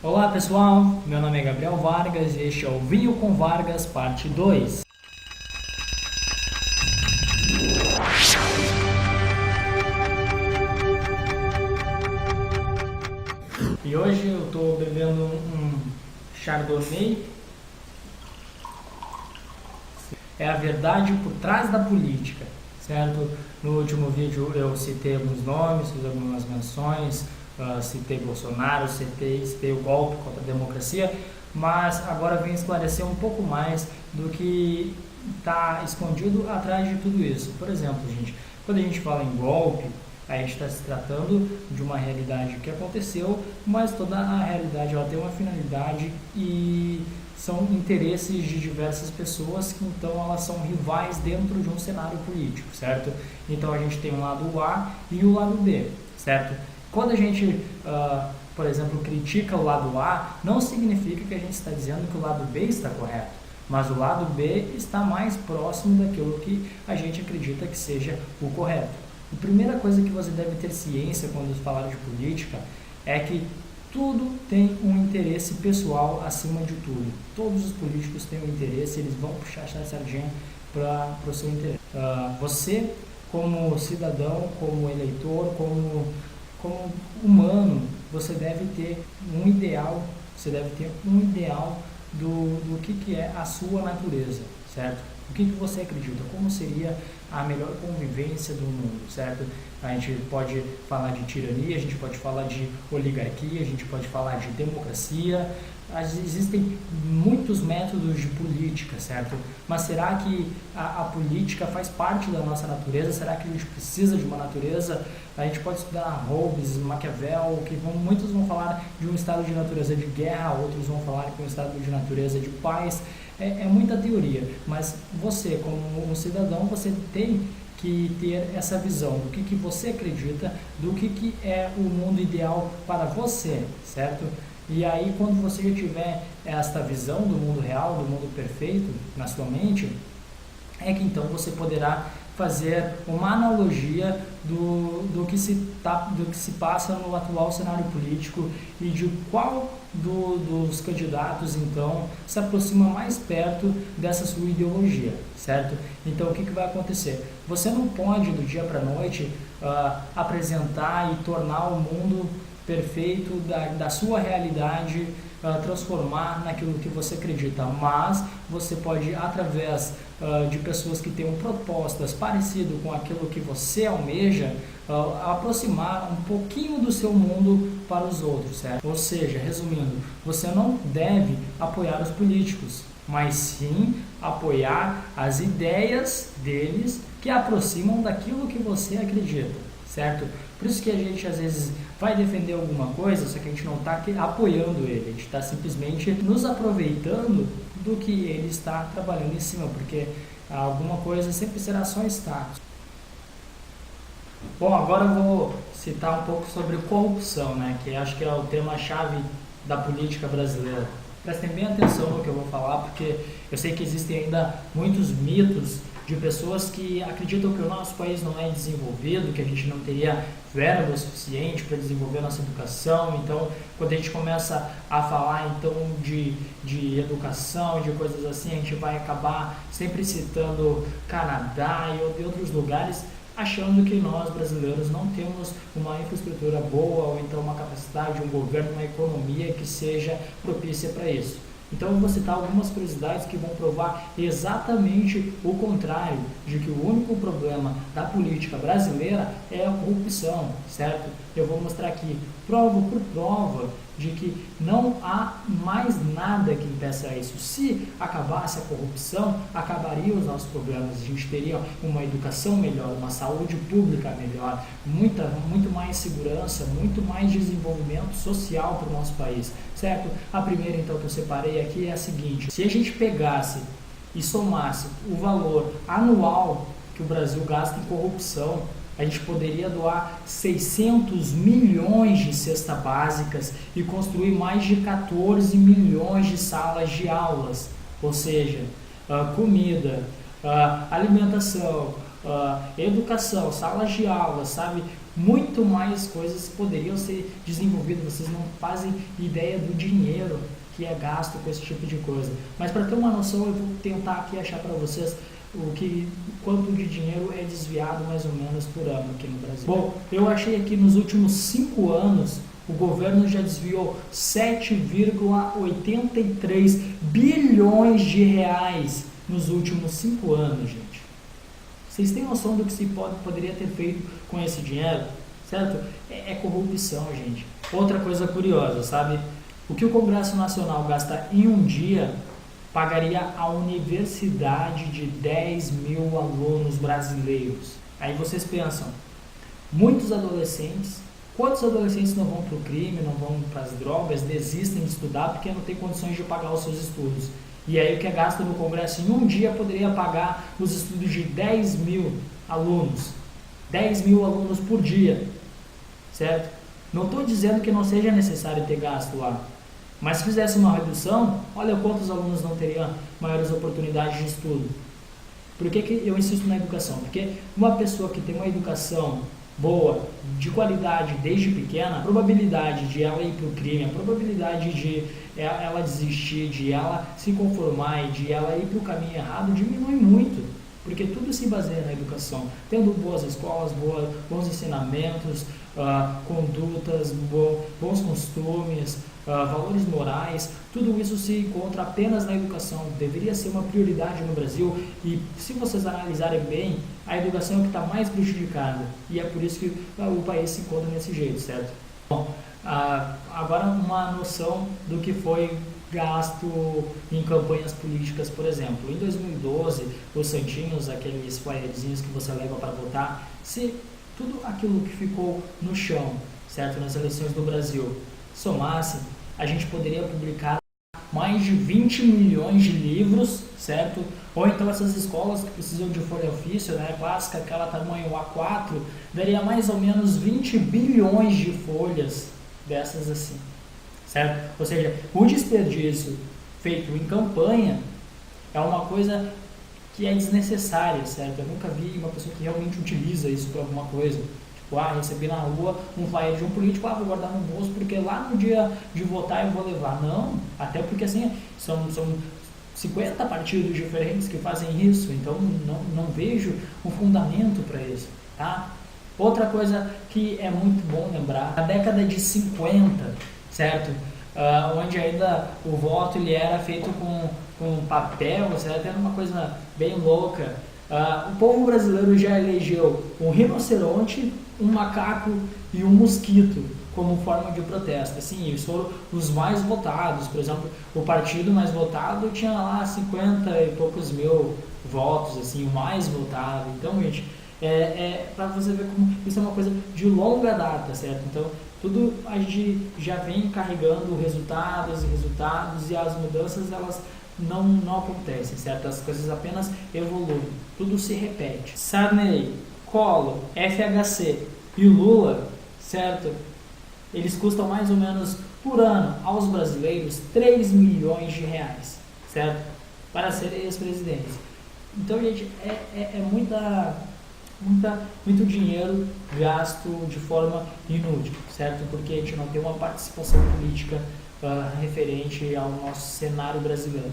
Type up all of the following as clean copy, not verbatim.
Olá pessoal, meu nome é Gabriel Vargas e este é o Vinho com Vargas parte 2. E hoje eu estou bebendo um Chardonnay. É a verdade por trás da política, certo? No último vídeo eu citei alguns nomes, fiz algumas menções, citei Bolsonaro, citei o golpe contra a democracia, mas agora vim esclarecer um pouco mais do que está escondido atrás de tudo isso. Por exemplo, gente, quando a gente fala em golpe, a gente está se tratando de uma realidade que aconteceu, mas toda a realidade ela tem uma finalidade e são interesses de diversas pessoas que então elas são rivais dentro de um cenário político, certo? Então a gente tem o lado A e o lado B, certo? Quando a gente, por exemplo, critica o lado A, não significa que a gente está dizendo que o lado B está correto, mas o lado B está mais próximo daquilo que a gente acredita que seja o correto. A primeira coisa que você deve ter ciência quando falar de política é que tudo tem um interesse pessoal acima de tudo. Todos os políticos têm um interesse, eles vão puxar a sardinha para o seu interesse. Você, como cidadão, como eleitor, como humano, você deve ter um ideal, do que é a sua natureza, certo? O que você acredita? Como seria a melhor convivência do mundo, certo? A gente pode falar de tirania, a gente pode falar de oligarquia, a gente pode falar de democracia. Existem muitos métodos de política, certo? Mas será que a política faz parte da nossa natureza? Será que a gente precisa de uma natureza? A gente pode estudar Hobbes, Maquiavel, muitos vão falar de um estado de natureza de guerra, outros vão falar de um estado de natureza de paz. É muita teoria, mas você, como um cidadão, você tem que ter essa visão do que você acredita, do que é o mundo ideal para você, certo? E aí, quando você já tiver esta visão do mundo real, do mundo perfeito na sua mente, é que então você poderá fazer uma analogia do que se passa no atual cenário político e de qual dos candidatos então se aproxima mais perto dessa sua ideologia, certo? Então o que vai acontecer? Você não pode do dia para a noite apresentar e tornar o mundo perfeito da sua realidade, transformar naquilo que você acredita, mas você pode, através de pessoas que tenham propostas parecidas com aquilo que você almeja, aproximar um pouquinho do seu mundo para os outros, certo? Ou seja, resumindo, você não deve apoiar os políticos, mas sim apoiar as ideias deles que aproximam daquilo que você acredita, certo? Por isso que a gente às vezes vai defender alguma coisa, só que a gente não está apoiando ele, a gente está simplesmente nos aproveitando do que ele está trabalhando em cima, porque alguma coisa sempre será só status. Bom, agora eu vou citar um pouco sobre corrupção, né, que acho que é o tema-chave da política brasileira. Prestem bem atenção no que eu vou falar, porque eu sei que existem ainda muitos mitos de pessoas que acreditam que o nosso país não é desenvolvido, que a gente não teria verba suficiente para desenvolver a nossa educação. Então, quando a gente começa a falar então de educação e de coisas assim, a gente vai acabar sempre citando Canadá e outros lugares, achando que nós brasileiros não temos uma infraestrutura boa ou então uma capacidade, um governo, uma economia que seja propícia para isso. Então eu vou citar algumas curiosidades que vão provar exatamente o contrário, de que o único problema da política brasileira é a corrupção, certo? Eu vou mostrar aqui, prova por prova, de que não há mais nada que impeça isso. Se acabasse a corrupção, acabariam os nossos problemas, a gente teria uma educação melhor, uma saúde pública melhor, muito mais segurança, muito mais desenvolvimento social para o nosso país, certo? A primeira então que eu separei aqui é a seguinte: se a gente pegasse e somasse o valor anual que o Brasil gasta em corrupção, a gente poderia doar 600 milhões de cestas básicas e construir mais de 14 milhões de salas de aulas, ou seja, comida, alimentação, educação, salas de aula, sabe? muito mais coisas poderiam ser desenvolvidas. Vocês não fazem ideia do dinheiro que é gasto com esse tipo de coisa. Mas para ter uma noção, eu vou tentar aqui achar para vocês quanto de dinheiro é desviado mais ou menos por ano aqui no Brasil. Bom, eu achei aqui nos últimos 5 anos, o governo já desviou 7,83 bilhões de reais nos últimos 5 anos, gente. Vocês têm noção do que se poderia ter feito com esse dinheiro? Certo? É corrupção, gente. Outra coisa curiosa, sabe? O que o Congresso Nacional gasta em um dia pagaria a universidade de 10 mil alunos brasileiros. Aí vocês pensam, muitos adolescentes, quantos adolescentes não vão para o crime, não vão para as drogas, desistem de estudar porque não tem condições de pagar os seus estudos. E aí o que é gasto no Congresso em um dia poderia pagar os estudos de 10 mil alunos. 10 mil alunos por dia, certo? Não estou dizendo que não seja necessário ter gasto lá, mas se fizesse uma redução, olha quantos alunos não teriam maiores oportunidades de estudo. Por que eu insisto na educação? Porque uma pessoa que tem uma educação boa, de qualidade desde pequena, a probabilidade de ela ir para o crime, a probabilidade de ela desistir, de ela se conformar e de ela ir para o caminho errado diminui muito. Porque tudo se baseia na educação, tendo boas escolas, bons ensinamentos, condutas, bons costumes, valores morais, tudo isso se encontra apenas na educação. Deveria ser uma prioridade no Brasil e, se vocês analisarem bem, a educação é o que está mais prejudicada e é por isso que o país se encontra desse jeito, certo? Bom, agora uma noção do que foi gasto em campanhas políticas, por exemplo. Em 2012, os santinhos, aqueles flyerzinhos que você leva para votar, se tudo aquilo que ficou no chão, certo, nas eleições do Brasil, somasse, a gente poderia publicar mais de 20 milhões de livros, certo? Ou então essas escolas que precisam de folha ofício, né, clássica, aquela tamanho A4, daria mais ou menos 20 bilhões de folhas dessas assim. Certo? Ou seja, o desperdício feito em campanha é uma coisa que é desnecessária, certo? Eu nunca vi uma pessoa que realmente utiliza isso para alguma coisa. Tipo, recebi na rua um flyer de um político, vou guardar no bolso porque lá no dia de votar eu vou levar. Não, até porque assim, são 50 partidos diferentes que fazem isso, então não vejo um fundamento para isso, tá? Outra coisa que é muito bom lembrar, na década de 50, certo? Onde ainda o voto ele era feito com papel, certo? Era uma coisa bem louca. O povo brasileiro já elegeu um rinoceronte, um macaco e um mosquito como forma de protesto. Assim, eles foram os mais votados. Por exemplo, o partido mais votado tinha lá 50 e poucos mil votos, assim, o mais votado. Então, gente, para você ver como isso é uma coisa de longa data, certo? Então, tudo a gente já vem carregando resultados e as mudanças elas não acontecem, certo? As coisas apenas evoluem, tudo se repete. Sarney, Collor, FHC e Lula, certo? Eles custam mais ou menos por ano aos brasileiros 3 milhões de reais, certo? Para serem ex-presidentes. Então, gente, muito dinheiro gasto de forma inútil, certo? Porque a gente não tem uma participação política referente ao nosso cenário brasileiro.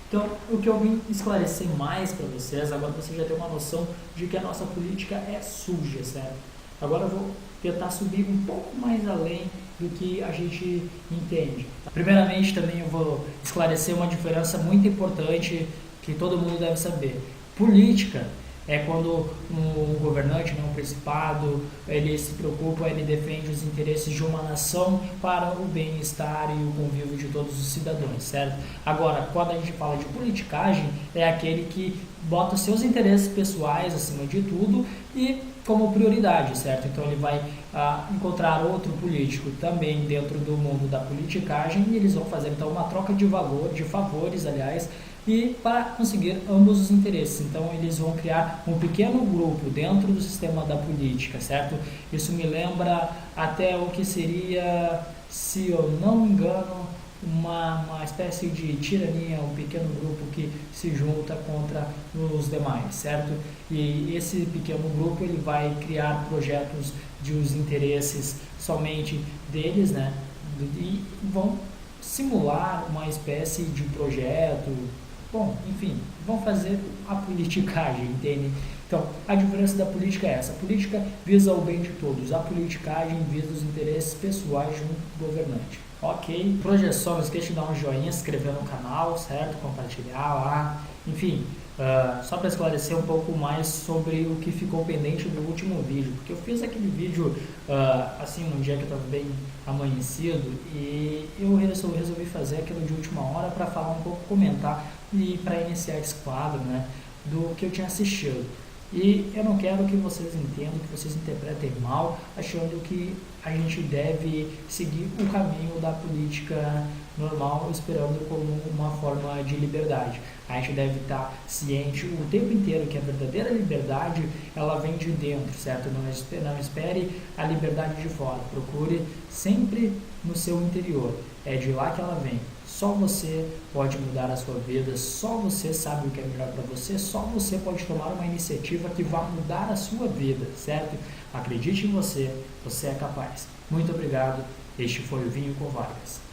Então, o que eu vim esclarecer mais para vocês, agora você já tem uma noção de que a nossa política é suja, certo? Agora eu vou tentar subir um pouco mais além do que a gente entende. Primeiramente, também eu vou esclarecer uma diferença muito importante que todo mundo deve saber. Política é quando um governante, um principado, ele se preocupa, ele defende os interesses de uma nação para o bem-estar e o convívio de todos os cidadãos, certo? Agora, quando a gente fala de politicagem, é aquele que bota seus interesses pessoais acima de tudo e como prioridade, certo? Então ele vai encontrar outro político também dentro do mundo da politicagem e eles vão fazer então uma troca de favores, aliás, e para conseguir ambos os interesses. Então eles vão criar um pequeno grupo dentro do sistema da política, certo? Isso me lembra até o que seria, se eu não me engano, uma espécie de tirania, um pequeno grupo que se junta contra os demais, certo? E esse pequeno grupo ele vai criar projetos de os interesses somente deles, né? E vão simular uma espécie de projeto, bom, enfim, vão fazer a politicagem, entende? Então, a diferença da política é essa. A política visa o bem de todos, a politicagem visa os interesses pessoais de um governante. Ok? Projeção, não esqueça de dar um joinha, se inscrever no canal, certo? Compartilhar lá, enfim. Só para esclarecer um pouco mais sobre o que ficou pendente do último vídeo, porque eu fiz aquele vídeo assim num dia que eu estava bem amanhecido e eu resolvi fazer aquilo de última hora para falar um pouco, comentar e para iniciar esse quadro, né, do que eu tinha assistido. E eu não quero que vocês entendam, que vocês interpretem mal, achando que a gente deve seguir o caminho da política normal, esperando como uma forma de liberdade. A gente deve estar ciente o tempo inteiro que a verdadeira liberdade, ela vem de dentro, certo? Não espere a liberdade de fora, procure sempre no seu interior, é de lá que ela vem. Só você pode mudar a sua vida, só você sabe o que é melhor para você, só você pode tomar uma iniciativa que vai mudar a sua vida, certo? Acredite em você, você é capaz. Muito obrigado, este foi o Vinho com Vargas.